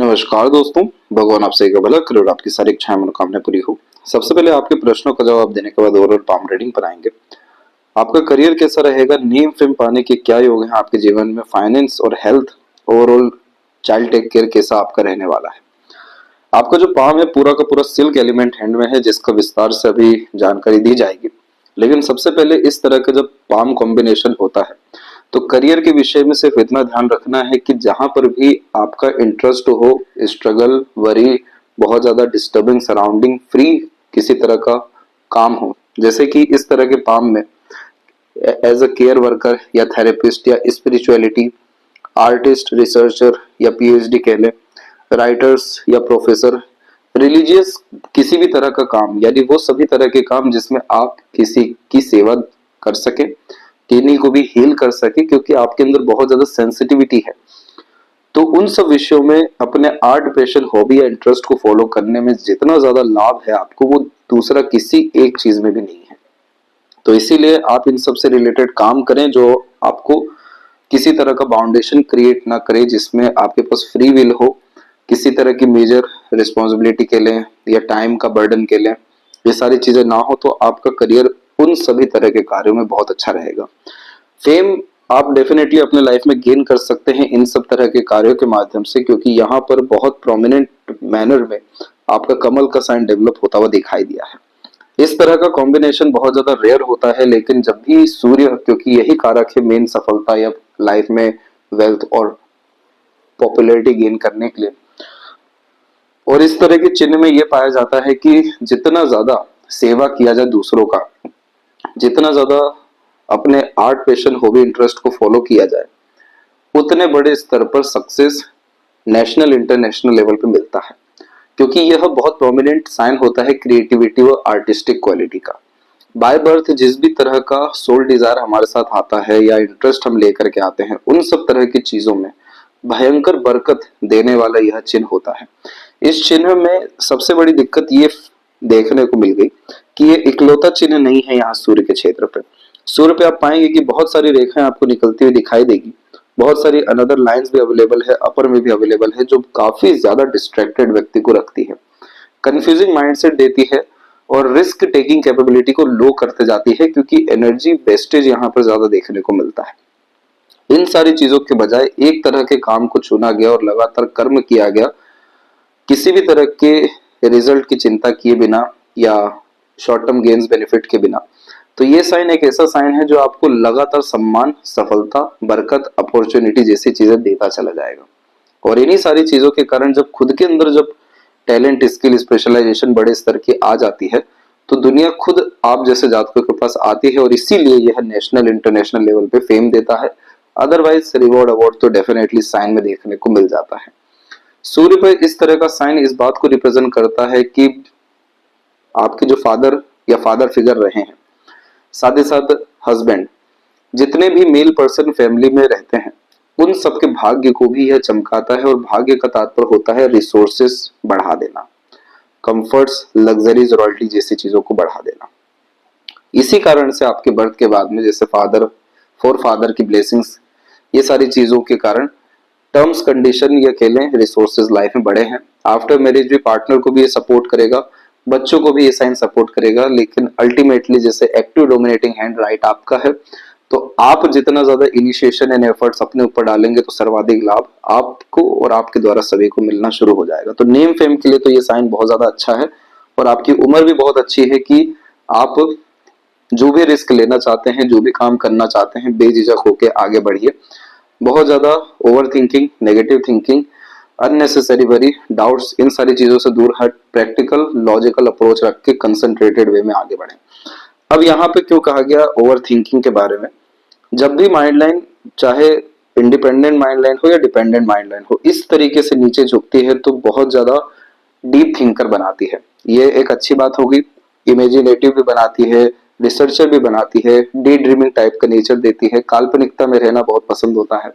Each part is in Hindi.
नमस्कार दोस्तों, भगवान आपसे का भला करे और आपकी सारी इच्छाएं मनोकामनाएं पूरी हो। सबसे पहले आपके प्रश्नों का जवाब देने के बाद ओवरऑल पाम रीडिंग पर आएंगे। आपका करियर कैसा रहेगा, नेम फेम पाने के क्या योग है आपके जीवन में, फाइनेंस और health, overall child take care कैसा आपका रहने वाला है। आपका जो पाम है पूरा का पूरा सिल्क एलिमेंट हैंड में है, जिसका विस्तार से अभी जानकारी दी जाएगी। लेकिन सबसे पहले इस तरह का जब पाम कॉम्बिनेशन होता है तो करियर के विषय में सिर्फ इतना ध्यान रखना है कि जहां पर भी आपका इंटरेस्ट हो, स्ट्रगल, वरी, बहुत ज्यादा डिस्टर्बिंग सराउंडिंग फ्री किसी तरह का काम हो, जैसे कि इस तरह के पाम में एज अ केयर वर्कर या थेरेपिस्ट या स्पिरिचुअलिटी, आर्टिस्ट, रिसर्चर या पीएचडी कह लें, राइटर्स या प्रोफेसर, रिलीजियस किसी भी तरह का काम, यानी वो सभी तरह के काम जिसमें आप किसी की सेवा कर सके, किन्हीं को भी हील कर सके, क्योंकि आपके अंदर बहुत ज्यादा सेंसिटिविटी है। तो उन सब विषयों में अपने आर्ट, पैशन, हॉबी या इंटरेस्ट को फॉलो करने में जितना ज्यादा लाभ है आपको, वो दूसरा किसी एक चीज में भी नहीं है। तो इसीलिए आप इन सब से रिलेटेड काम करें जो आपको किसी तरह का बाउंडेशन क्रिएट ना करे, जिसमें आपके पास फ्री विल हो, किसी तरह की मेजर रिस्पॉन्सिबिलिटी के लें या टाइम का बर्डन के लें, ये सारी चीजें ना हो, तो आपका करियर उन सभी तरह के कार्यों में बहुत अच्छा रहेगा। फेम आप डेफिनेटली अपने लाइफ में गेन कर सकते हैं इन सब तरह के कार्यों के माध्यम से, क्योंकि यहाँ पर बहुत प्रोमिनेंट मैनर में आपका कमल का साइन डेवलप होता हुआ दिखाई दिया है। इस तरह का कॉम्बिनेशन बहुत ज्यादा रेयर होता है, लेकिन जब भी सूर्य, क्योंकि यही कारक है मेन सफलता या लाइफ में वेल्थ और पॉपुलैरिटी गेन करने के लिए, और इस तरह के चिन्ह में यह पाया जाता है कि जितना ज्यादा सेवा किया जाए दूसरों का, जितना ज्यादा अपने आर्ट, पैशन, हॉबी, इंटरेस्ट को फॉलो किया जाए, उतने बड़े स्तर पर सक्सेस नेशनल, इंटरनेशनल लेवल पे मिलता है, क्योंकि यह बहुत प्रोमिनेंट साइन होता है क्रिएटिविटी और आर्टिस्टिक क्वालिटी का। बाय बर्थ जिस भी तरह का सोल डिजायर हमारे साथ आता है या इंटरेस्ट हम लेकर के आते हैं, उन सब तरह की चीजों में भयंकर बरकत देने वाला यह चिन्ह होता है। इस चिन्ह में सबसे बड़ी दिक्कत ये देखने को मिल गई कि ये इकलौता चिन्ह नहीं है यहाँ सूर्य के क्षेत्र पे। सूर्य पे आप पाएंगे कि बहुत सारी रेखाएं आपको निकलती हुई दिखाई देगी, बहुत सारी अनदर लाइंस भी अवेलेबल है, अपर में भी अवेलेबल है, जो काफी ज्यादा डिस्ट्रैक्टेड व्यक्ति को रखती है, कंफ्यूजिंग माइंडसेट देती है और रिस्क टेकिंग कैपेबिलिटी को लो करते जाती है, क्योंकि एनर्जी वेस्टेज यहाँ पर ज्यादा देखने को मिलता है। इन सारी चीजों के बजाय एक तरह के काम को चुना गया और लगातार कर्म किया गया, किसी भी तरह के रिजल्ट की चिंता किए बिना या शॉर्ट टर्म गेन्स बेनिफिट के बिना। तो ये साइन एक ऐसा साइन है जो आपको लगातार सम्मान, सफलता, बरकत, अपॉर्चुनिटी जैसी चीजें देता चला जाएगा। और इन्हीं सारी चीजों के कारण जब खुद के अंदर जब टैलेंट, स्किल, स्पेशलाइजेशन बड़े स्तर की आ जाती है, तो दुनिया खुद आप जैसे जातकों के पास आती है, और इसीलिए यह नेशनल, इंटरनेशनल लेवल पे फेम देता है। अदरवाइज रिवॉर्ड, अवार्ड तो डेफिनेटली साइन में देखने को मिल जाता है। सूर्य पर इस तरह का साइन इस बात को रिप्रेजेंट करता है कि आपके जो फादर या फादर फिगर रहे हैं, साथ ही साथ हस्बैंड, जितने भी मेल पर्सन फैमिली में रहते हैं, उन सबके भाग्य को भी यह चमकाता है। और भाग्य का तात्पर्य होता है रिसोर्सेस बढ़ा देना, कंफर्ट्स, लग्जरीज, रॉयल्टी जैसी चीजों को बढ़ा देना। इसी कारण से आपके बर्थ के बाद में जैसे फादर, फोर फादर की ब्लेसिंग्स, ये सारी चीजों के कारण टर्म्स, कंडीशन या खेलें, रिसोर्सेज लाइफ में बढ़े हैं। आफ्टर मैरिज भी पार्टनर को भी ये सपोर्ट करेगा, बच्चों को भी ये साइन सपोर्ट करेगा, लेकिन अल्टीमेटली जैसे एक्टिव डोमिनेटिंग हैंड राइट आपका है, तो आप जितना ज्यादा इनिशिएशन एंड एफर्ट्स अपने ऊपर डालेंगे, तो सर्वाधिक लाभ आपको और आपके द्वारा सभी को मिलना शुरू हो जाएगा। तो नेम फेम के लिए तो ये साइन बहुत ज्यादा अच्छा है, और आपकी उम्र भी बहुत अच्छी है कि आप जो भी रिस्क लेना चाहते हैं, जो भी काम करना चाहते हैं, बेझिझक होकर आगे बढ़िए। बहुत ज्यादा over thinking, negative thinking, unnecessary worry, doubts, इन सारी चीजों से दूर हट प्रैक्टिकल, लॉजिकल अप्रोच रख के कंसंट्रेटेड वे में आगे बढ़ें। अब यहाँ पे क्यों कहा गया ओवर थिंकिंग के बारे में, जब भी माइंड लाइन, चाहे इंडिपेंडेंट माइंड लाइन हो या डिपेंडेंट माइंड लाइन हो, इस तरीके से नीचे झुकती है तो बहुत ज्यादा डीप थिंकर बनाती है। ये एक अच्छी बात होगी, इमेजिनेटिव भी बनाती है, रिसर्चर भी बनाती है, डे ड्रीमिंग टाइप का नेचर देती है, काल्पनिकता में रहना बहुत पसंद होता है।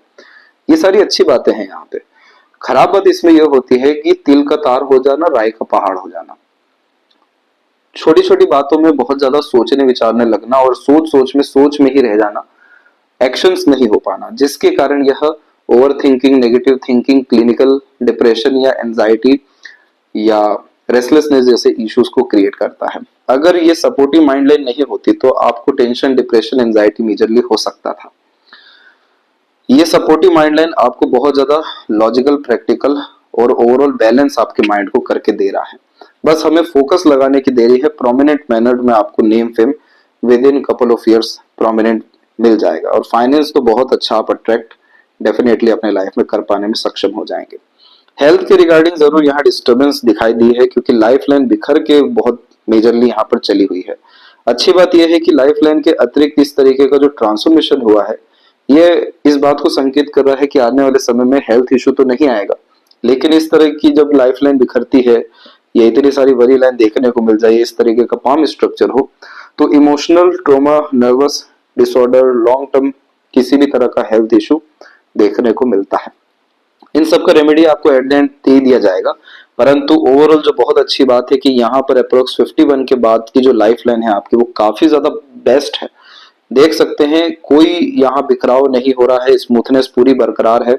ये सारी अच्छी बातें हैं यहाँ पे। खराब बात इसमें यह होती है कि तिल का तार हो जाना, राय का पहाड़ हो जाना, छोटी छोटी बातों में बहुत ज्यादा सोचने विचारने लगना और सोच सोच में ही रह जाना, एक्शंस नहीं हो पाना, जिसके कारण यह over thinking, negative thinking, clinical depression या एंजाइटी या रेस्टलेसनेस जैसे इश्यूज को क्रिएट करता है। अगर ये सपोर्टिव माइंड लाइन नहीं होती तो आपको टेंशन, डिप्रेशन, एंजाइटी मेजरली हो सकता था। ये सपोर्टिव माइंड लाइन आपको बहुत ज्यादा लॉजिकल, प्रैक्टिकल और ओवरऑल बैलेंस आपके माइंड को करके दे रहा है। बस हमें फोकस लगाने की देरी है। प्रोमिनेंट मैनर में आपको name fame with in couple of years prominent मिल जाएगा और फाइनेंस तो बहुत अच्छा आप अट्रैक्ट डेफिनेटली अपने लाइफ में कर पाने में सक्षम हो जाएंगे। हेल्थ के रिगार्डिंग जरूर यहाँ डिस्टर्बेंस दिखाई दी है क्योंकि लाइफ लाइन बिखर के बहुत मेजरली यहाँ पर चली हुई है। अच्छी बात यह है कि लाइफ लाइन के अतिरिक्त इस तरीके का जो ट्रांसफॉर्मेशन हुआ है ये इस बात को संकेत कर रहा है कि आने वाले समय में हेल्थ इशू तो नहीं आएगा, लेकिन इस तरह की जब लाइफ लाइन बिखरती है या इतनी सारी वरी लाइन देखने को मिल जाए, इस तरीके का पाम स्ट्रक्चर हो, तो emotional trauma, nervous disorder, long term किसी भी तरह का हेल्थ इशू देखने को मिलता है। इन सब का रेमेडी आपको एट द एंड दे दिया जाएगा, परंतु ओवरऑल जो बहुत अच्छी बात है कि यहाँ पर अप्रोक्स 51 के बाद की जो लाइफ लाइन है आपकी वो काफी ज्यादा बेस्ट है। देख सकते हैं कोई यहाँ बिखराव नहीं हो रहा है, स्मूथनेस पूरी बरकरार है,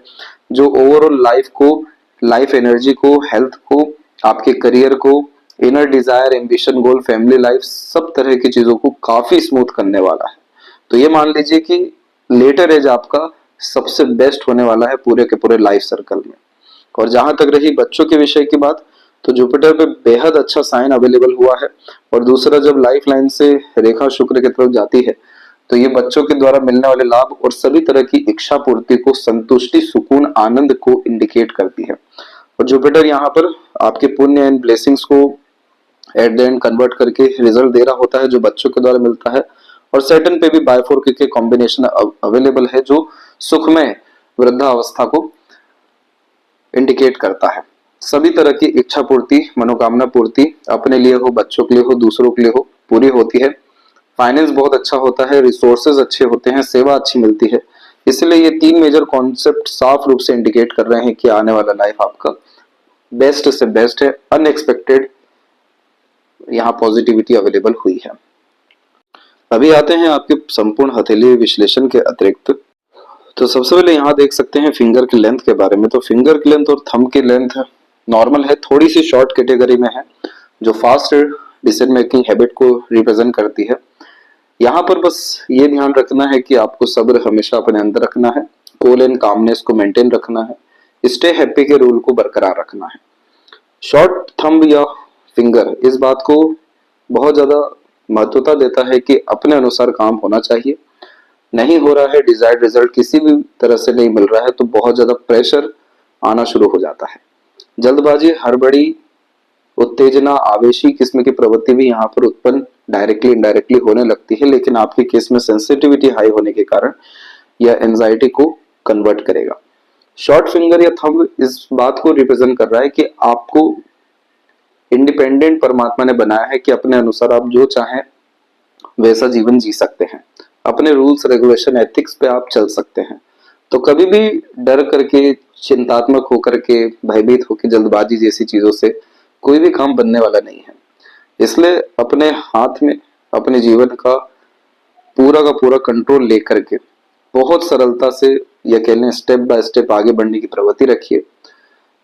जो ओवरऑल लाइफ को, लाइफ एनर्जी को, हेल्थ को, आपके करियर को, इनर डिजायर, एम्बिशन, गोल, फैमिली लाइफ, सब तरह की चीजों को काफी स्मूथ करने वाला है। तो ये मान लीजिए कि लेटर एज आपका सबसे बेस्ट होने वाला है पूरे के पूरे लाइफ सर्कल में। और जहां तक रही बच्चों के विषय की बात, तो जुपिटर पे बेहद अच्छा साइन अवेलेबल हुआ है। और दूसरा, जब लाइफ लाइन से रेखा शुक्र की तरफ जाती है तो ये बच्चों के द्वारा मिलने वाले लाभ और सभी तरह की इच्छा पूर्ति को, संतुष्टि, सुकून, आनंद को इंडिकेट करती है। और जुपिटर यहाँ पर आपके पुण्य एंड ब्लेसिंग्स को एट द एंड कन्वर्ट करके रिजल्ट दे रहा होता है जो बच्चों के द्वारा मिलता है। और सैटर्न पे भी बाय4 के कॉम्बिनेशन अवेलेबल है जो सुखमय वृद्धावस्था को इंडिकेट करता है। सभी तरह की इच्छा पूर्ति, मनोकामना पूर्ति, अपने लिए हो, बच्चों के लिए हो, दूसरों के लिए हो, पूरी होती है। फाइनेंस बहुत अच्छा होता है, रिसोर्सेज अच्छे होते हैं, सेवा अच्छी मिलती है। इसलिए ये 3 मेजर कॉन्सेप्ट साफ रूप से इंडिकेट कर रहे हैं कि आने वाला लाइफ आपका बेस्ट से बेस्ट है। अनएक्सपेक्टेड यहाँ पॉजिटिविटी अवेलेबल हुई है। अभी आते हैं आपके संपूर्ण हथेली विश्लेषण के अतिरिक्त। तो सबसे पहले यहाँ देख सकते हैं फिंगर की लेंथ के बारे में। तो फिंगर की लेंथ और थंब की लेंथ नॉर्मल है, थोड़ी सी शॉर्ट कैटेगरी में है, जो फास्ट डिसीजन मेकिंग हैबिट को रिप्रेजेंट करती है। यहाँ पर बस ये ध्यान रखना है कि आपको सब्र हमेशा अपने अंदर रखना है, कूल एंड कामनेस को मेंटेन रखना है, स्टे हैप्पी के रूल को बरकरार रखना है। शॉर्ट थंब या फिंगर इस बात को बहुत ज्यादा महत्वता देता है कि अपने अनुसार काम होना चाहिए। नहीं हो रहा है, डिजायर्ड रिजल्ट किसी भी तरह से नहीं मिल रहा है, तो बहुत ज्यादा प्रेशर आना शुरू हो जाता है। जल्दबाजी, हड़बड़ी, उत्तेजना, आवेशी किस्म की प्रवृत्ति भी यहाँ पर उत्पन्न डायरेक्टली इनडायरेक्टली होने लगती है, लेकिन आपके केस में सेंसिटिविटी हाई होने के कारण यह एंजाइटी को कन्वर्ट करेगा। शॉर्ट फिंगर या थंब इस बात को रिप्रेजेंट कर रहा है कि आपको इंडिपेंडेंट परमात्मा ने बनाया है कि अपने अनुसार आप जो चाहें वैसा जीवन जी सकते हैं, अपने रूल्स, रेगुलेशन, एथिक्स पे आप चल सकते हैं। तो कभी भी डर करके, चिंतात्मक होकर के, भयभीत होकर, जल्दबाजी जैसी चीजों से कोई भी काम बनने वाला नहीं है। इसलिए अपने हाथ में अपने जीवन का पूरा कंट्रोल लेकर के बहुत सरलता से, या कह लें स्टेप बाय स्टेप आगे बढ़ने की प्रवृत्ति रखिए।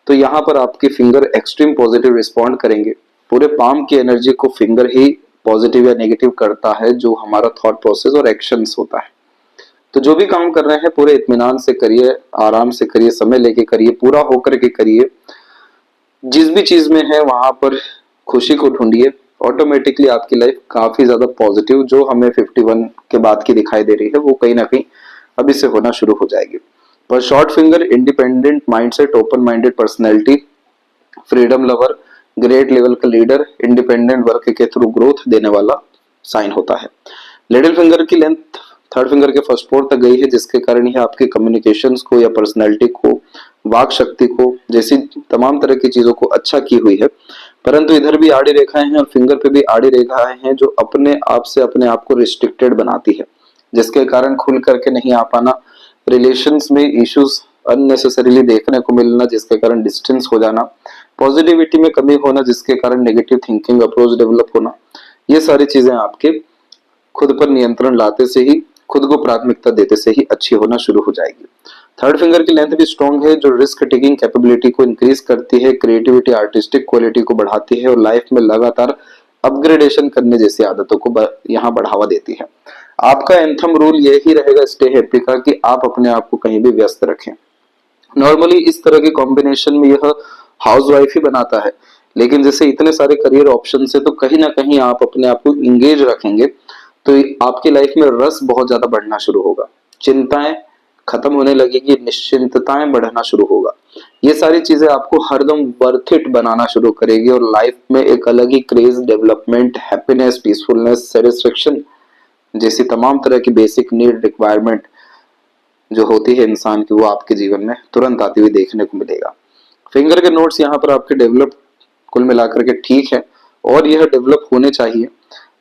तो यहाँ पर आपके फिंगर एक्सट्रीम पॉजिटिव रिस्पॉन्ड करेंगे। पूरे पाम की एनर्जी को फिंगर ही पॉजिटिव या नेगेटिव करता है, जो हमारा थॉट प्रोसेस और एक्शंस होता है। तो जो भी काम कर रहे हैं पूरे इत्मीनान से करिए, आराम से करिए, समय लेके करिए, पूरा होकर के करिए। जिस भी चीज में है वहां पर खुशी को ढूंढिए। ऑटोमेटिकली आपकी लाइफ काफी ज्यादा पॉजिटिव, जो हमें 51 के बाद की दिखाई दे रही है, वो कहीं ना कहीं अभी से होना शुरू हो जाएगी। पर short finger independent mindset, open minded personality, freedom lover, great level का लीडर, इंडिपेंडेंट वर्क के थ्रू ग्रोथ देने वाला साइन होता है। लिटिल फिंगर की लेंथ थर्ड फिंगर के फर्स्ट फोर तक गई है, जिसके कारण ही आपके कम्युनिकेशंस को या पर्सनैलिटी को, वाक शक्ति को, जैसी तमाम तरह की चीजों को अच्छा की हुई है। परंतु इधर भी आड़ी रेखाएं हैं और फिंगर पे भी आड़ी रेखाएं हैं, जो अपने आप से अपने आप को रिस्ट्रिक्टेड बनाती है, जिसके कारण खुल करके नहीं आ पाना, रिलेशंस में इश्यूज अननेसेसरीली देखने को मिलना, जिसके कारण डिस्टेंस हो जाना, पॉजिटिविटी में कमी होना, जिसके कारण नेगेटिव थिंकिंग अप्रोच डेवलप होना, ये सारी चीजें आपके खुद पर नियंत्रण लाते से ही, खुद को प्राथमिकता देते से ही अच्छी होना शुरू हो जाएगी। थर्ड फिंगर की लेंथ भी स्ट्रॉन्ग है, जो रिस्क टेकिंग कैपेबिलिटी को इंक्रीज करती है, क्रिएटिविटी आर्टिस्टिक क्वालिटी को बढ़ाती है और लाइफ में लगातार अपग्रेडेशन करने जैसी आदतों को यहाँ बढ़ावा देती है। आपका एंथम रूल यही रहेगा स्टे हैप्पी का, कि आप अपने आप को कहीं भी व्यस्त रखें। नॉर्मली इस तरह के कॉम्बिनेशन में यह हाउसवाइफ ही बनाता है, लेकिन जैसे इतने सारे करियर ऑप्शन है तो कहीं ना कहीं आप अपने आप को इंगेज रखेंगे तो आपकी लाइफ में रस बहुत ज्यादा बढ़ना शुरू होगा, चिंताएं खत्म होने लगेगी, निश्चिंतताएं बढ़ना शुरू होगा। ये सारी चीजें आपको हरदम वर्थ इट बनाना शुरू करेगी और लाइफ में एक अलग ही craze, development, happiness, peacefulness, satisfaction जैसी तमाम तरह की बेसिक नीड रिक्वायरमेंट जो होती है इंसान की, वो आपके जीवन में तुरंत आती हुई देखने को मिलेगा। फिंगर के नोट्स यहाँ पर आपके डेवलप कुल मिलाकर के ठीक है और यह डेवलप होने चाहिए।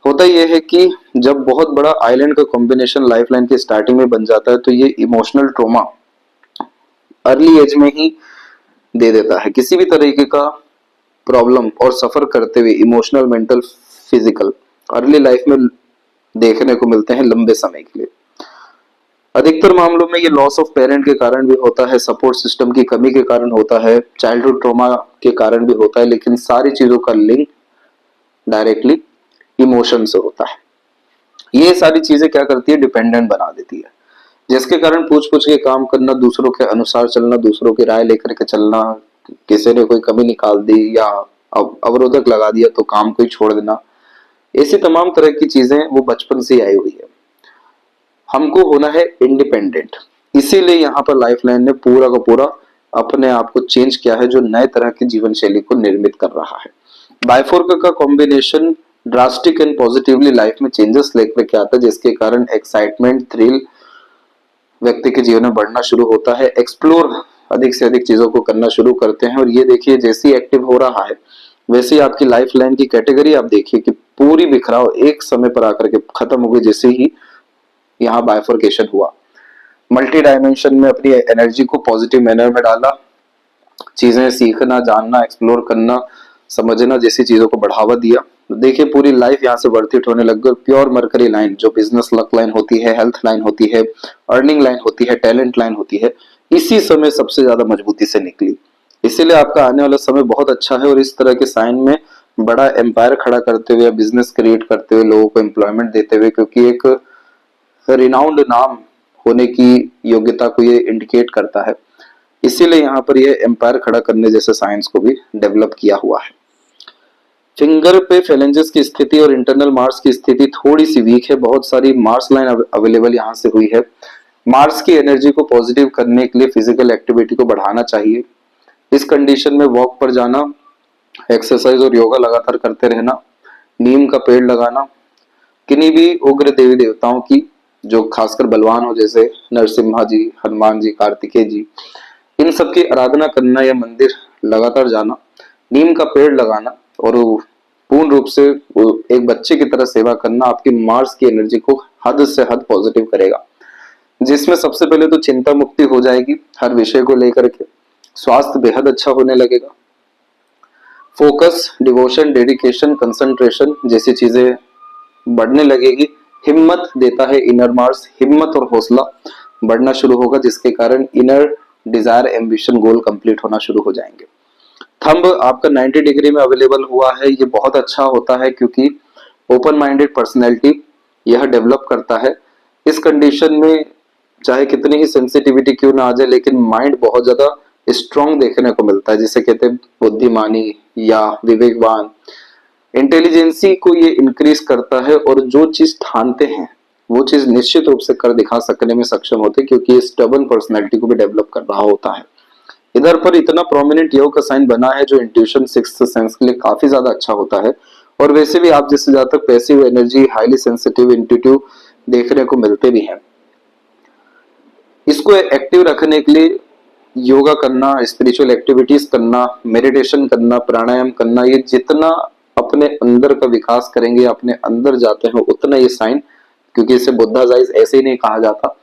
होता यह है कि जब बहुत बड़ा आइलैंड का कॉम्बिनेशन लाइफलाइन की स्टार्टिंग में बन जाता है तो ये इमोशनल ट्रॉमा अर्ली एज में ही दे देता है। किसी भी तरीके का प्रॉब्लम और सफर करते हुए emotional, mental, physical early life में देखने को मिलते हैं लंबे समय के लिए। अधिकतर मामलों में ये लॉस ऑफ पेरेंट के कारण भी होता है, सपोर्ट सिस्टम की कमी के कारण होता है, चाइल्डहुड ट्रॉमा के कारण भी होता है, लेकिन सारी चीजों का लिंक डायरेक्टली इमोशन से होता है। ये सारी चीजें क्या करती है, डिपेंडेंट बना देती है, जिसके कारण पूछ पूछ के काम करना, दूसरों के अनुसार चलना, दूसरों की राय लेकर के चलना, किसी ने कोई कमी निकाल दी या अवरोधक लगा दिया तो काम को ही छोड़ देना, ऐसी तमाम तरह की चीजें वो बचपन से आई हुई है। हमको होना है इंडिपेंडेंट, इसीलिए यहाँ पर लाइफलाइन ने पूरा का पूरा अपने आप को चेंज किया है, जो नए तरह की जीवन शैली को निर्मित कर रहा है। बाइफोर्क का combination drastic and positively life में चेंजेस लेकर के आता है, जिसके कारण एक्साइटमेंट, थ्रिल व्यक्ति के जीवन में बढ़ना शुरू होता है, एक्सप्लोर अधिक से अधिक चीजों को करना शुरू करते हैं। और ये देखिए जैसे ही एक्टिव हो रहा है वैसे ही आपकी लाइफ लाइन की कैटेगरी आप देखिए कि पूरी बिखराव एक समय पर आकर के खत्म हो गई, जैसे ही यहाँ बाइफर्केशन हुआ। मल्टी डायमेंशन में अपनी एनर्जी को पॉजिटिव मैनर में डाला, चीजें सीखना, जानना, एक्सप्लोर करना, समझना जैसी चीजों को बढ़ावा दिया। देखिए पूरी लाइफ यहाँ से वर्थ इट होने लग गई। प्योर मरकरी लाइन जो बिजनेस लक लाइन होती है, हेल्थ लाइन होती है, अर्निंग लाइन होती है, टैलेंट लाइन होती है, इसी समय सबसे ज्यादा मजबूती से निकली। इसीलिए आपका आने वाला समय बहुत अच्छा है और इस तरह के साइन में बड़ा एम्पायर खड़ा करते हुए, बिजनेस क्रिएट करते हुए, लोगों को एम्प्लॉयमेंट देते हुए, क्योंकि एक रिनाउंड नाम होने की योग्यता को ये इंडिकेट करता है, इसीलिए यहाँ पर ये एम्पायर खड़ा करने जैसे साइंस को भी डेवलप किया हुआ है। फिंगर पे फेलेंजेस की स्थिति और इंटरनल मार्स की स्थिति थोड़ी सी वीक है, बहुत सारी मार्स लाइन अवेलेबल यहाँ से हुई है। मार्स की एनर्जी को पॉजिटिव करने के लिए फिजिकल एक्टिविटी को बढ़ाना चाहिए। इस कंडीशन में वॉक पर जाना, एक्सरसाइज और योगा लगातार करते रहना, नीम का पेड़ लगाना, किन्हीं भी उग्र देवी देवताओं की जो खासकर बलवान हो जैसे नरसिम्हा जी, हनुमान जी, कार्तिकेय जी, इन सब की आराधना करना या मंदिर लगातार जाना, नीम का पेड़ लगाना और पूर्ण रूप से एक बच्चे की तरह सेवा करना आपकी मार्स की एनर्जी को हद से हद पॉजिटिव करेगा, जिसमें सबसे पहले तो चिंता मुक्ति हो जाएगी हर विषय को लेकर के, स्वास्थ्य बेहद अच्छा होने लगेगा, फोकस, डिवोशन, डेडिकेशन, कंसंट्रेशन जैसी चीजें बढ़ने लगेगी। हिम्मत देता है इनर मार्स, हिम्मत और हौसला बढ़ना शुरू होगा, जिसके कारण inner desire, ambition, goal complete होना शुरू हो जाएंगे। थंब आपका 90 डिग्री में अवेलेबल हुआ है, ये बहुत अच्छा होता है क्योंकि ओपन माइंडेड पर्सनैलिटी यह डेवलप करता है। इस कंडीशन में चाहे कितनी ही सेंसिटिविटी क्यों ना आ जाए, लेकिन माइंड बहुत ज्यादा स्ट्रॉन्ग देखने को मिलता है, जिसे कहते हैं बुद्धिमानी या विवेकवान। इंटेलिजेंसी को ये इंक्रीज करता है और जो चीज ठानते हैं वो चीज निश्चित रूप से कर दिखा सकने में सक्षम होते हैं, क्योंकि ये स्टबर्न पर्सनैलिटी को भी डेवलप कर रहा होता है। इधर पर इतना प्रोमिनेंट योग का साइन बना है जो इंट्यूशन, सिक्स्थ सेंस के लिए काफी ज्यादा अच्छा होता है। और वैसे भी आप जिससे ज्यादा passive energy, highly sensitive, intuitive देखने को मिलते भी हैं। इसको एक्टिव रखने के लिए योगा करना, स्पिरिचुअल एक्टिविटीज करना, मेडिटेशन करना, प्राणायाम करना, ये जितना अपने अंदर का विकास करेंगे, अपने अंदर जाते हैं, उतना ये साइन, क्योंकि इसे बुद्धा's आइज ऐसे ही नहीं कहा जाता,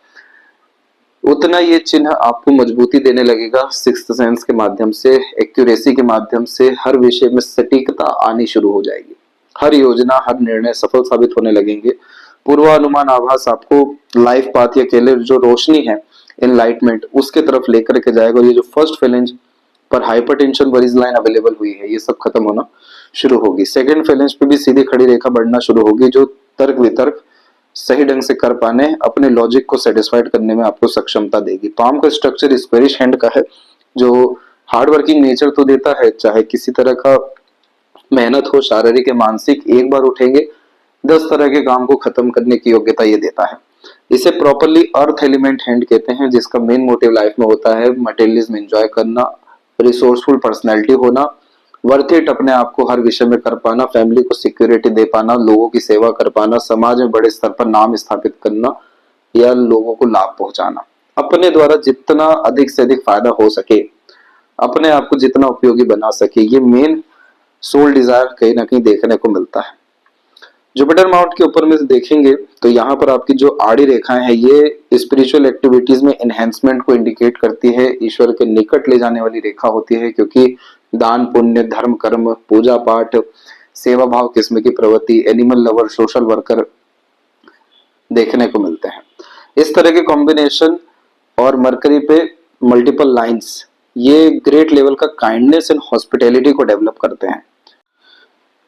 उतना ये चिन्ह आपको मजबूती देने लगेगा। सिक्स्थ सेंस के माध्यम से, एक्यूरेसी के माध्यम से हर विषय में सटीकता आनी शुरू हो जाएगी, हर योजना, हर निर्णय सफल साबित होने लगेंगे। पूर्वानुमान, आभास, आपको लाइफ पाथ या केले जो रोशनी है एनलाइटमेंट उसके तरफ लेकर के जाएगा। और ये जो फर्स्ट फेलेंज पर हाइपरटेंशन वरीज लाइन अवेलेबल हुई है, ये सब खत्म होना शुरू होगी। सेकंड फेलेंज पे भी सीधी खड़ी रेखा बढ़ना शुरू होगी, जो तर्क वितर्क सही ढंग से कर पाने, अपने लॉजिक को सेटिस्फाइड करने में आपको सक्षमता देगी। पाम का स्ट्रक्चर स्क्वेरिश हैंड का है, जो हार्ड वर्किंग नेचर तो देता है, चाहे किसी तरह का मेहनत हो, शारीरिक या मानसिक, एक बार उठेंगे 10 तरह के काम को खत्म करने की योग्यता ये देता है। इसे प्रॉपरली अर्थ एलिमेंट हैंड कहते हैं, जिसका मेन मोटिव लाइफ में होता है मटेरियलिज्म एंजॉय करना, रिसोर्सफुल पर्सनैलिटी होना, वर्थ इट अपने आप को हर विषय में कर पाना, फैमिली को सिक्योरिटी दे पाना, लोगों की सेवा कर पाना, समाज में बड़े स्तर पर नाम स्थापित करना या लोगों को लाभ पहुंचाना, अपने द्वारा जितना अधिक से अधिक फायदा हो सके, अपने आप को जितना उपयोगी बना सके, ये मेन सोल डिजायर कहीं ना कहीं देखने को मिलता है। जुपिटर माउंट के ऊपर में देखेंगे तो यहाँ पर आपकी जो आड़ी रेखाएं हैं, ये स्पिरिचुअल एक्टिविटीज में एनहेंसमेंट को इंडिकेट करती है, ईश्वर के निकट ले जाने वाली रेखा होती है, क्योंकि दान पुण्य, धर्म कर्म, पूजा पाठ, सेवा भाव किस्म की प्रवृत्ति, एनिमल लवर, सोशल वर्कर देखने को मिलते हैं। इस तरह के कॉम्बिनेशन और मरकरी पे मल्टीपल लाइंस, ये ग्रेट लेवल का काइंडनेस एंड हॉस्पिटैलिटी को डेवलप करते हैं।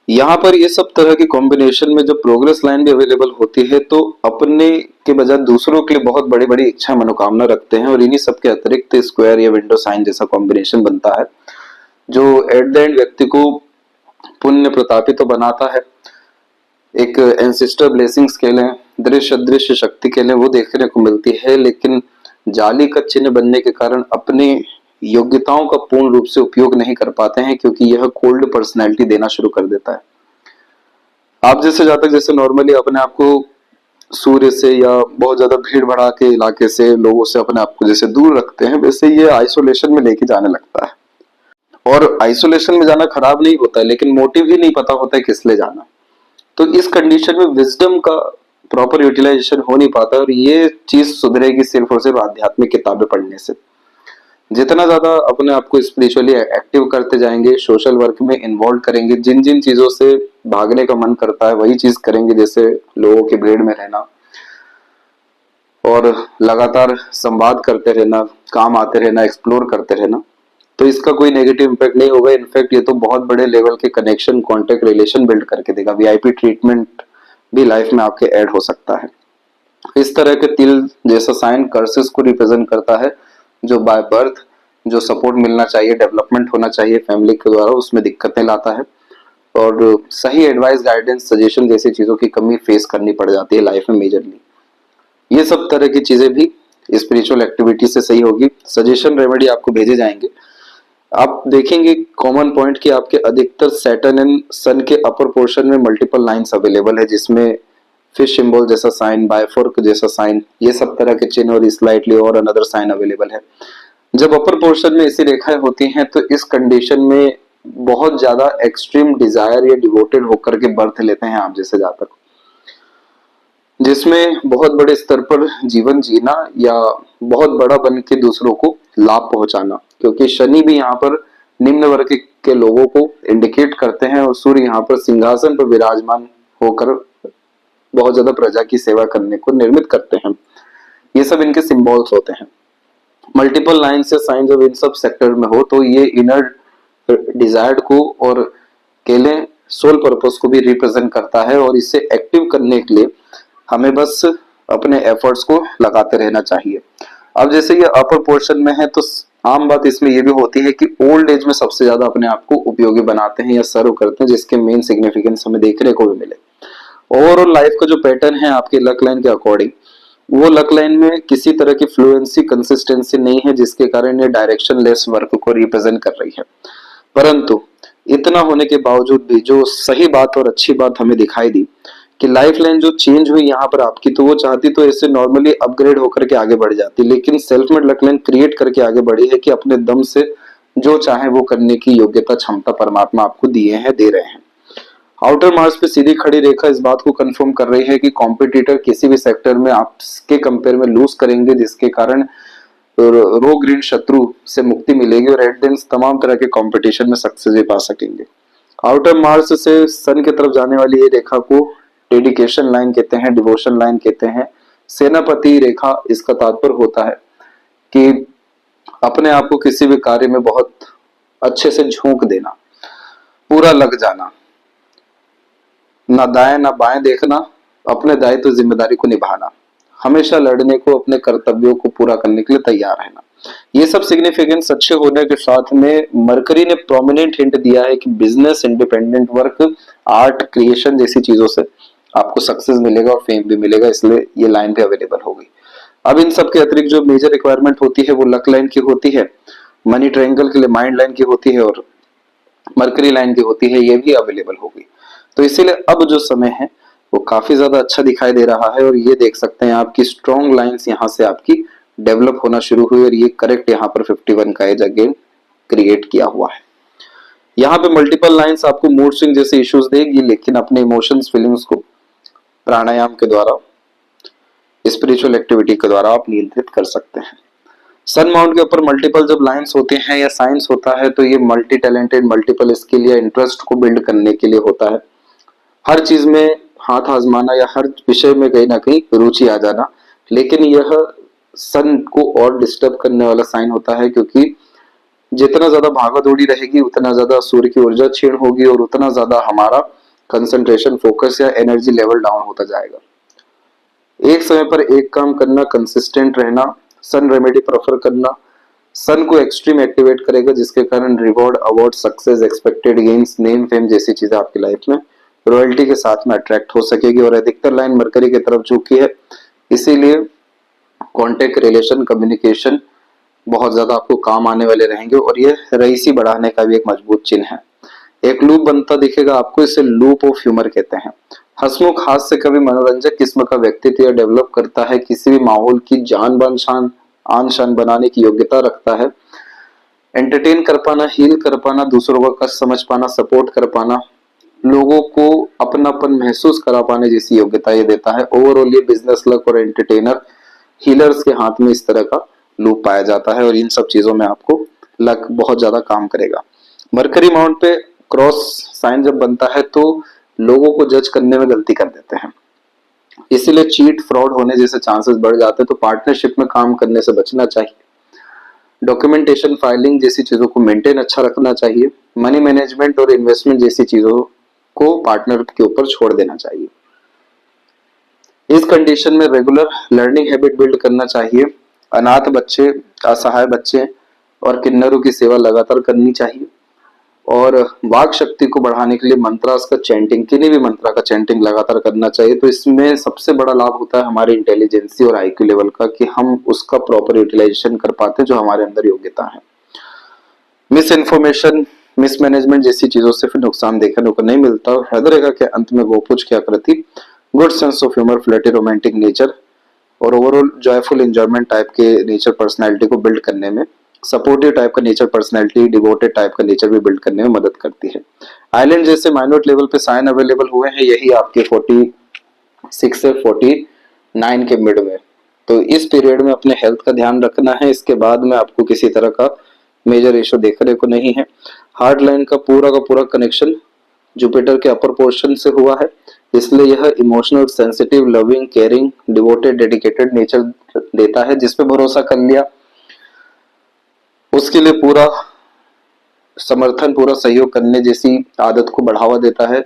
यहाँ पर ये सब तरह की कॉम्बिनेशन में जब प्रोग्रेस लाइन भी अवेलेबल होती है, तो अपने के बजाय दूसरों के लिए बहुत बड़ी बड़ी इच्छा मनोकामना रखते हैं, और इन्हीं सब के अतिरिक्त स्क्वायर या विंडो साइन जैसा कॉम्बिनेशन बनता है, जो एट द एंड व्यक्ति को पुण्य प्रतापी तो बनाता है। एक एंसेस्टर ब्लेसिंग्स के लिए, दृश्य अदृश्य शक्ति के लिए वो देखने को मिलती है, लेकिन जाली का चिन्ह बनने के कारण अपने योग्यताओं का पूर्ण रूप से उपयोग नहीं कर पाते हैं, क्योंकि यह कोल्ड पर्सनैलिटी देना शुरू कर देता है। आप जैसे जातक जैसे नॉर्मली अपने आप को सूर्य से या बहुत ज्यादा भीड़ भड़ा के इलाके से, लोगों से अपने आप को जैसे दूर रखते हैं, वैसे ये आइसोलेशन में लेके जाने लगता है। और आइसोलेशन में जाना खराब नहीं होता है, लेकिन मोटिव ही नहीं पता होता है किस लिए जाना। तो इस कंडीशन में विजडम का प्रॉपर यूटिलाइजेशन हो नहीं पाता, और ये चीज सुधरेगी सिर्फ और सिर्फ आध्यात्मिक किताबें पढ़ने से। जितना ज्यादा अपने आप को स्पिरिचुअली एक्टिव करते जाएंगे, सोशल वर्क में इन्वॉल्व करेंगे, जिन जिन चीजों से भागने का मन करता है वही चीज करेंगे, जैसे लोगों के भीड़ में रहना और लगातार संवाद करते रहना, काम आते रहना, एक्सप्लोर करते रहना, तो इसका कोई नेगेटिव इंपैक्ट नहीं होगा। इनफैक्ट ये तो बहुत बड़े लेवल के कनेक्शन, कॉन्टेक्ट, रिलेशन बिल्ड करके देगा। वीआईपी ट्रीटमेंट भी लाइफ में आपके ऐड हो सकता है। इस तरह के तिल जैसा साइन कर्सेस को रिप्रेजेंट करता है, जो बाय बर्थ जो सपोर्ट मिलना चाहिए, डेवलपमेंट होना चाहिए फैमिली के द्वारा, उसमें दिक्कतें लाता है, और सही एडवाइस, गाइडेंस, सजेशन जैसी चीजों की कमी फेस करनी पड़ जाती है लाइफ में मेजरली। ये सब तरह की चीजें भी स्पिरिचुअल एक्टिविटी से सही होगी। सजेशन रेमेडी आपको भेजे जाएंगे। आप देखेंगे कॉमन पॉइंट कि आपके अधिकतर सैटर्न एंड सन के अपर पोर्शन में मल्टीपल लाइंस अवेलेबल है, जिसमें फिश सिंबल जैसा साइन, बायफोर्क जैसा साइन, ये सब तरह के चिन्ह और स्लाइटली और अनदर साइन अवेलेबल है। जब अपर पोर्शन में ऐसी रेखाएं होती हैं, तो इस कंडीशन में बहुत ज्यादा एक्सट्रीम डिजायर या डिवोटेड होकर के बर्थ लेते हैं आप जैसे जातक, जिसमें बहुत बड़े स्तर पर जीवन जीना या बहुत बड़ा बन के दूसरों को लाभ पहुंचाना, क्योंकि शनि भी यहाँ पर निम्न वर्ग के लोगों को इंडिकेट करते हैं, और सूर्य यहाँ पर सिंहासन पर विराजमान होकर बहुत ज्यादा प्रजा की सेवा करने को निर्मित करते हैं। ये सब इनके सिंबल्स होते हैं। मल्टीपल लाइन्स या साइन जब इन सब सेक्टर में हो, तो ये इनर डिजायर्ड को और केले सोल पर्पस को भी रिप्रेजेंट करता है, और इसे एक्टिव करने के लिए हमें बस अपने एफर्ट्स को लगाते रहना चाहिए। अब जैसे ये अपर पोर्शन में है, तो आम बात इसमें ये भी होती है कि ओल्ड एज में सबसे ज्यादा अपने आप को उपयोगी बनाते हैं या सर्व करते हैं, जिसके मेन सिग्निफिकेंस हमें देखने को भी मिले। ओवरऑल लाइफ का जो पैटर्न है आपके लक लाइन के अकॉर्डिंग, वो लक लाइन में किसी तरह की फ्लुएंसी, कंसिस्टेंसी नहीं है, जिसके कारण ये डायरेक्शन लेस वर्क को रिप्रेजेंट कर रही है। परंतु इतना होने के बावजूद भी जो सही बात और अच्छी बात हमें दिखाई दी कि लाइफ लाइन जो चेंज हुई यहाँ पर आपकी, तो वो चाहती तो ऐसे नॉर्मली अपग्रेड होकर के आगे बढ़ जाती, लेकिन self made luck line create करके आगे बढ़ी है कि अपने दम से जो चाहे वो करने की योग्यता, क्षमता परमात्मा आपको दिए हैं, दे रहे हैं। आउटर मार्स पे सीधी खड़ी रेखा इस बात को कंफर्म कर रही है कि कॉम्पिटिटर किसी भी सेक्टर में आपके कंपेयर में लूज करेंगे, जिसके कारण रोग ऋण शत्रु से मुक्ति मिलेगी, और एट द एंड तमाम तरह के कंपटीशन में सक्सेस भी पा सकेंगे। आउटर मार्स से सन की तरफ जाने वाली ये रेखा को डेडिकेशन लाइन कहते हैं, डिवोशन लाइन कहते हैं। सेनापति रेखा इसका तात्पर्य होता है कि अपने आप को किसी भी कार्य में बहुत अच्छे से झोंक देना, पूरा लग जाना, ना दाएं ना बाएं देखना, अपने दायित्व जिम्मेदारी को निभाना, हमेशा लड़ने को, अपने कर्तव्यों को पूरा करने के लिए तैयार रहना। ये सब सिग्निफिकेंस अच्छे होने के साथ में मरकरी ने प्रोमिनेंट हिंट दिया है कि business, independent work, art, creation जैसी चीजों से आपको सक्सेस मिलेगा और फेम भी मिलेगा, इसलिए ये लाइन भी अवेलेबल होगी। अब इन सब के अतिरिक्त जो मेजर रिक्वायरमेंट होती है वो लक लाइन की होती है, मनी ट्रायंगल के लिए माइंड लाइन की होती है और मरकरी लाइन की होती है, ये भी अवेलेबल होगी। तो इसीलिए अब जो समय है वो काफी ज्यादा अच्छा दिखाई दे रहा है और ये देख सकते हैं आपकी स्ट्रॉन्ग लाइंस यहाँ से आपकी डेवलप होना शुरू हुई और ये करेक्ट यहाँ पर 51 का एज अगेन क्रिएट किया हुआ है। यहाँ पे मल्टीपल लाइंस आपको मूड स्विंग जैसे इश्यूज देगी, लेकिन अपने इमोशंस, फीलिंग्स को प्राणायाम के द्वारा, स्पिरिचुअल एक्टिविटी के द्वारा आप नियंत्रित कर सकते हैं। सन माउंट के ऊपर मल्टीपल जब लाइंस होते हैं या साइंस होता है तो ये मल्टी टैलेंटेड, मल्टीपल स्किल या इंटरेस्ट को बिल्ड करने के लिए होता है। हर चीज में हाथ आजमाना या हर विषय में कहीं ना कहीं रुचि आ जाना, लेकिन यह सन को और डिस्टर्ब करने वाला साइन होता है, क्योंकि जितना ज्यादा भागा दौड़ी रहेगी उतना ज्यादा सूर्य की ऊर्जा क्षीण होगी और उतना ज्यादा हमारा कंसंट्रेशन, फोकस या एनर्जी लेवल डाउन होता जाएगा। एक समय पर एक काम करना, कंसिस्टेंट रहना, सन रेमेडी प्रेफर करना सन को एक्सट्रीम एक्टिवेट करेगा, जिसके कारण reward, award, success, expected gains, name, fame जैसी चीजें आपकी लाइफ में रॉयल्टी के साथ में अट्रैक्ट हो सकेगी। और अधिकतर लाइन मरकरी की तरफ झुकी है, इसीलिए कॉन्टेक्ट, रिलेशन, कम्युनिकेशन बहुत ज्यादा आपको काम आने वाले रहेंगे और ये रईसी बढ़ाने का भी एक मजबूत चिन्ह है। एक लूप बनता दिखेगा आपको, इसे लूप ऑफ ह्यूमर कहते हैं। हंसमुख, हाथ से कभी मनोरंजक किस्म का व्यक्तित्व या डेवलप करता है, किसी भी माहौल की जान बान शान आन शान बनाने की योग्यता रखता है। एंटरटेन कर पाना, हील कर पाना, दूसरों का कष्ट समझ पाना, सपोर्ट कर पाना, लोगों को अपनापन महसूस करा पाने जैसी योग्यता ये देता है। ओवरऑल ये बिजनेस, लक और एंटरटेनर, हीलर्स के हाथ में इस तरह का लूप पाया जाता है और इन सब चीजों में आपको लक बहुत ज्यादा काम करेगा। मरकरी माउंट पे क्रॉस साइन जब बनता है तो लोगों को जज करने में गलती कर देते हैं, इसीलिए चीट, फ्रॉड होने जैसे चांसेस बढ़ जाते हैं। तो पार्टनरशिप में काम करने से बचना चाहिए। डॉक्यूमेंटेशन, फाइलिंग जैसी चीजों को मेंटेन अच्छा रखना चाहिए। मनी मैनेजमेंट और इन्वेस्टमेंट जैसी चीजों को पार्टनर के ऊपर छोड़ देना चाहिए। इस कंडीशन में रेगुलर लर्निंग हैबिट बिल्ड करना चाहिए। अनाथ बच्चे, असहाय बच्चे और किन्नरों की सेवा लगातार करनी चाहिए। और वाक शक्ति को बढ़ाने के लिए मंत्रास का चैंटिंग, किन्हीं भी मंत्रा का चैंटिंग लगातार करना चाहिए। तो इसमें सबसे बड़ा लाभ होता है हमारे इंटेलिजेंसी और आईक्यू लेवल का, कि हम उसका प्रॉपर यूटिलाइजेशन कर पाते हैं जो हमारे अंदर योग्यता है। मिस इन्फॉर्मेशन, मिसमैनेजमेंट जैसी चीजों से फिर नुकसान देखने को नहीं मिलता। और हैदरेगा के अंत में गोपुज की आकृति good sense of humour, flirty, romantic nature और ओवरऑल जॉयफुल एंजॉयमेंट टाइप के नेचर पर्सनैलिटी को बिल्ड करने में, सपोर्टिव टाइप का नेचर पर्सनैलिटी, डिवोटेड टाइप का नेचर भी बिल्ड करने में मदद करती है। आइलैंड जैसे माइनॉट लेवल पे साइन अवेलेबल हुए हैं, यही आपके 46 से 49 के मिड में। तो इस पीरियड में अपने हेल्थ का ध्यान रखना है। इसके बाद में आपको किसी तरह का मेजर इशू देखने को नहीं है। हार्ट लाइन का पूरा कनेक्शन जुपिटर के अपर पोर्शन से हुआ है, इसलिए यह emotional, sensitive, loving, caring, devoted, dedicated nature देता है। जिस पे भरोसा कर लिया उसके लिए पूरा समर्थन, पूरा सहयोग करने जैसी आदत को बढ़ावा देता है।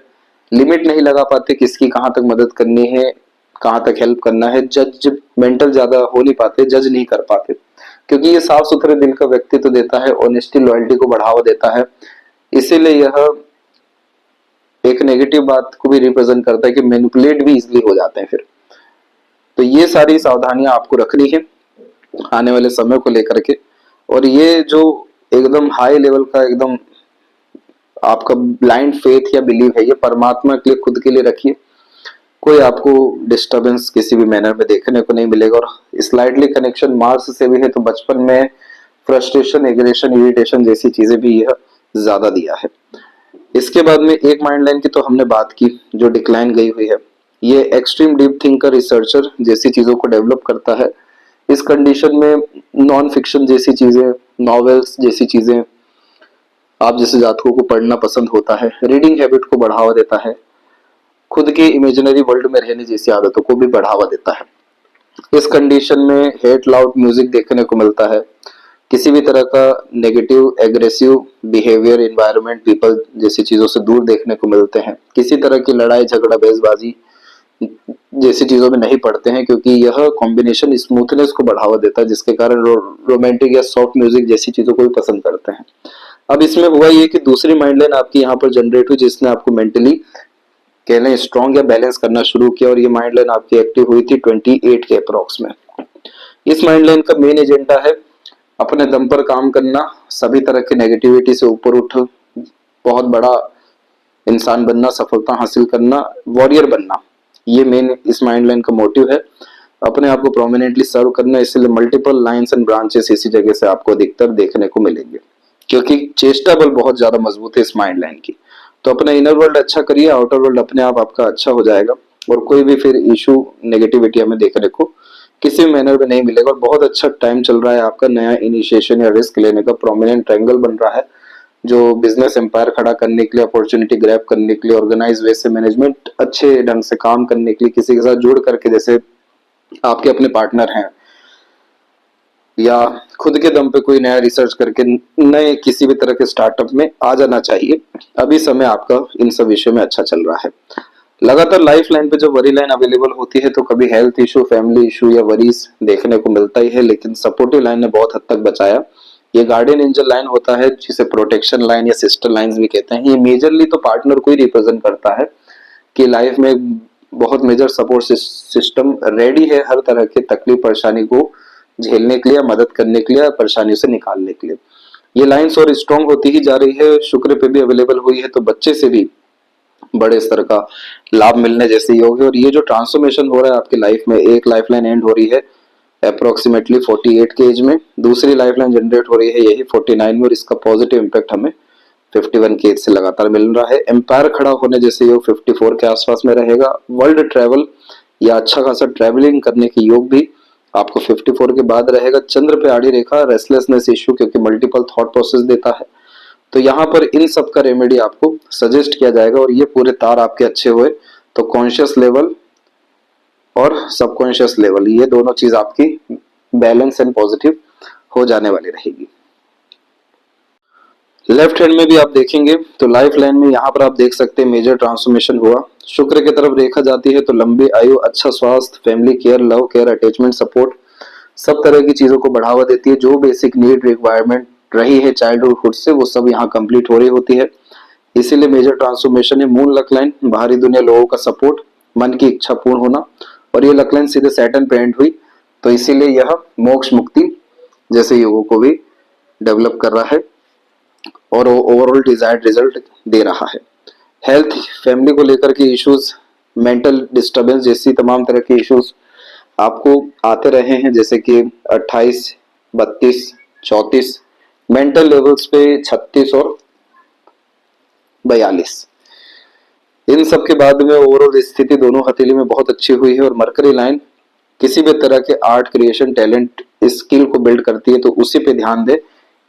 लिमिट नहीं लगा पाते किसकी कहां तक मदद करनी है, कहां तक हेल्प करना है। जजमेंटल ज्यादा हो नहीं पाते, जज नहीं कर पाते, क्योंकि ये साफ सुथरे दिल का व्यक्तित्व देता है, ऑनेस्टी, लॉयल्टी को बढ़ावा देता है। इसीलिए यह एक नेगेटिव बात को भी रिप्रेजेंट करता है कि मैनिपुलेट भी इजीली हो जाते हैं फिर। तो ये सारी सावधानियां आपको रखनी है आने वाले समय को लेकर के। और ये जो एकदम हाई लेवल का, एकदम आपका ब्लाइंड फेथ या बिलीव है, ये परमात्मा के लिए, खुद के लिए रखिए। कोई आपको डिस्टरबेंस किसी भी मैनर में देखने को नहीं मिलेगा। और स्लाइटली कनेक्शन मार्स से भी है, तो बचपन में फ्रस्ट्रेशन, एग्रेशन, इरिटेशन जैसी चीजें भी यह ज्यादा दिया है। इसके बाद में एक माइंड लाइन की तो हमने बात की जो डिक्लाइन गई हुई है। ये एक्सट्रीम डीप थिंकर, रिसर्चर जैसी चीजों को डेवलप करता है। इस कंडीशन में नॉन फिक्शन जैसी चीजें, नॉवेल्स जैसी चीजें, आप जैसे जातकों को पढ़ना पसंद होता है। रीडिंग हैबिट को बढ़ावा देता है। खुद के इमेजिनरी वर्ल्ड में रहने जैसी आदतों को भी बढ़ावा देता है। इस कंडीशन में हेट लाउड म्यूजिक देखने को मिलता है, किसी भी तरह का negative aggressive behaviour environment people जैसी चीजों से दूर देखने को मिलते हैं, किसी तरह की लड़ाई झगड़ा बहसबाजी जैसी चीजों में नहीं पड़ते हैं, क्योंकि यह कॉम्बिनेशन स्मूथनेस को बढ़ावा देता है, जिसके कारण रोमांटिक या सॉफ्ट म्यूजिक जैसी चीजों को भी पसंद करते हैं। अब इसमें हुआ ये कि दूसरी माइंड लाइन आपकी यहाँ पर जनरेट हुई, जिसने आपको मेंटली कह लें स्ट्रॉन्ग या बैलेंस करना शुरू किया, और ये माइंड लाइन आपकी एक्टिव हुई थी 28 के अप्रॉक्स में। इस माइंड लाइन का मेन एजेंडा है अपने दम पर काम करना, सभी तरह की नेगेटिविटी से ऊपर उठ बहुत बड़ा इंसान बनना, सफलता हासिल करना, वॉरियर बनना, ये मेन इस माइंड लाइन का मोटिव है। अपने आप को प्रोमिनेंटली सर्व करना, इसलिए मल्टीपल लाइंस एंड ब्रांचेस इसी जगह से आपको अधिकतर देखने को मिलेंगे, क्योंकि चेष्टा बल बहुत ज्यादा मजबूत है इस माइंड लाइन की। तो अपना इनर वर्ल्ड अच्छा करिए, आउटर वर्ल्ड अपने आप आपका अच्छा हो जाएगा, और कोई भी फिर इशू नेगेटिविटी हमें देखने को किसी भी मैनर में नहीं मिलेगा। और बहुत अच्छा टाइम चल रहा है आपका, नया इनिशिएशन या रिस्क लेने का प्रोमिनेंट ट्रायंगल बन रहा है, जो बिजनेस एम्पायर खड़ा करने के लिए, अपॉर्चुनिटी ग्रैब करने के लिए, ऑर्गेनाइज वे से मैनेजमेंट अच्छे ढंग से काम करने के लिए, किसी के साथ जुड़ करके, जैसे आपके अपने पार्टनर हैं या खुद के दम पे कोई नया रिसर्च करके नए किसी भी तरह के स्टार्टअप में आ जाना चाहिए। अभी समय आपका इन सब विषयों में अच्छा चल रहा है। लगातार लाइफ लाइन पे जब वरी लाइन अवेलेबल होती है तो कभी हेल्थ इशू, फैमिली इशू या वरीज देखने को मिलता ही है, लेकिन सपोर्टिव लाइन ने बहुत हद तक बचाया। ये गार्डियन एंजल लाइन होता है, जिसे प्रोटेक्शन लाइन या सिस्टर लाइंस भी कहते हैं। ये मेजरली तो पार्टनर को ही रिप्रेजेंट करता है कि लाइफ में बहुत मेजर सपोर्ट सिस्टम रेडी है हर तरह के तकलीफ परेशानी को झेलने के लिए, मदद करने के लिए, परेशानियों से निकालने के लिए। ये लाइंस और स्ट्रॉन्ग होती ही जा रही है, शुक्र पे भी अवेलेबल हुई है, तो बच्चे से भी बड़े स्तर का लाभ मिलने जैसे योग है। और ये जो ट्रांसफॉर्मेशन हो रहा है आपकी लाइफ में, एक लाइफ लाइन एंड हो रही है अप्रोक्सीमेटली 48 के एज में, दूसरी लाइफ लाइन जनरेट हो रही है यही 49 में, और इसका पॉजिटिव इम्पैक्ट हमें 51 के एज से लगातार मिल रहा है। एम्पायर खड़ा होने जैसे योग 54 के आसपास में रहेगा। वर्ल्ड ट्रैवल या अच्छा खासा ट्रैवलिंग करने के योग भी आपको 54 के बाद रहेगा। चंद्र पे आड़ी रेखा, रेस्टलेसनेस इश्यू, क्योंकि मल्टीपल थॉट प्रोसेस देता है, तो यहाँ पर इन सब का रेमेडी आपको सजेस्ट किया जाएगा। और ये पूरे तार आपके अच्छे हुए तो कॉन्शियस लेवल और सबकॉन्शियस लेवल, ये दोनों चीज आपकी बैलेंस एंड पॉजिटिव हो जाने वाली रहेगी। लेफ्ट हैंड में भी आप देखेंगे तो लाइफ लाइन में यहाँ पर आप देख सकते हैं मेजर ट्रांसफॉर्मेशन हुआ। शुक्र की तरफ रेखा जाती है तो लंबी आयु, अच्छा स्वास्थ्य, family care, love care, attachment, support, सब तरह की चीजों को बढ़ावा देती है। जो बेसिक नीड रिक्वायरमेंट रही है चाइल्डहुड से, वो सब यहाँ कंप्लीट हो रही होती है, इसीलिए मेजर ट्रांसफॉर्मेशन है। मून लक लाइन, बाहरी दुनिया, लोगों का सपोर्ट, मन की इच्छा पूर्ण होना, और ये लक लाइन सीधे सैटर्न पे एंड हुई, तो इसीलिए यह मोक्ष मुक्ति जैसे योगों को भी डेवलप कर रहा है और ओवरऑल डिजायर्ड रिजल्ट दे रहा है। हेल्थ, फैमिली को लेकर के इश्यूज, मेंटल डिस्टर्बेंस जैसी तमाम तरह के इश्यूज आपको आते रहे हैं, जैसे कि 28, 32, 34, मेंटल लेवल्स पे 36 और 42। इन सब के बाद में ओवरऑल स्थिति दोनों हथेली में बहुत अच्छी हुई है। और मरकरी लाइन किसी भी तरह के आर्ट, क्रिएशन, टैलेंट, स्किल को बिल्ड करती है, तो उसी पे ध्यान दे,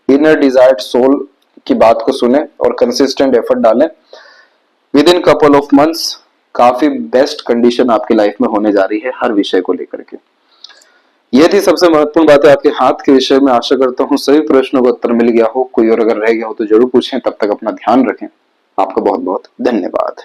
इनर डिजायर्ड सोल की बात को सुने और कंसिस्टेंट एफर्ट डालें। With in couple of months काफी बेस्ट कंडीशन आपकी लाइफ में होने जा रही है हर विषय को लेकर के। ये थी सबसे महत्वपूर्ण बातें आपके हाथ के विषय में। आशा करता हूँ सभी प्रश्नों का उत्तर मिल गया हो, कोई और अगर रह गया हो तो जरूर पूछें। तब तक अपना ध्यान रखें। आपका बहुत बहुत धन्यवाद।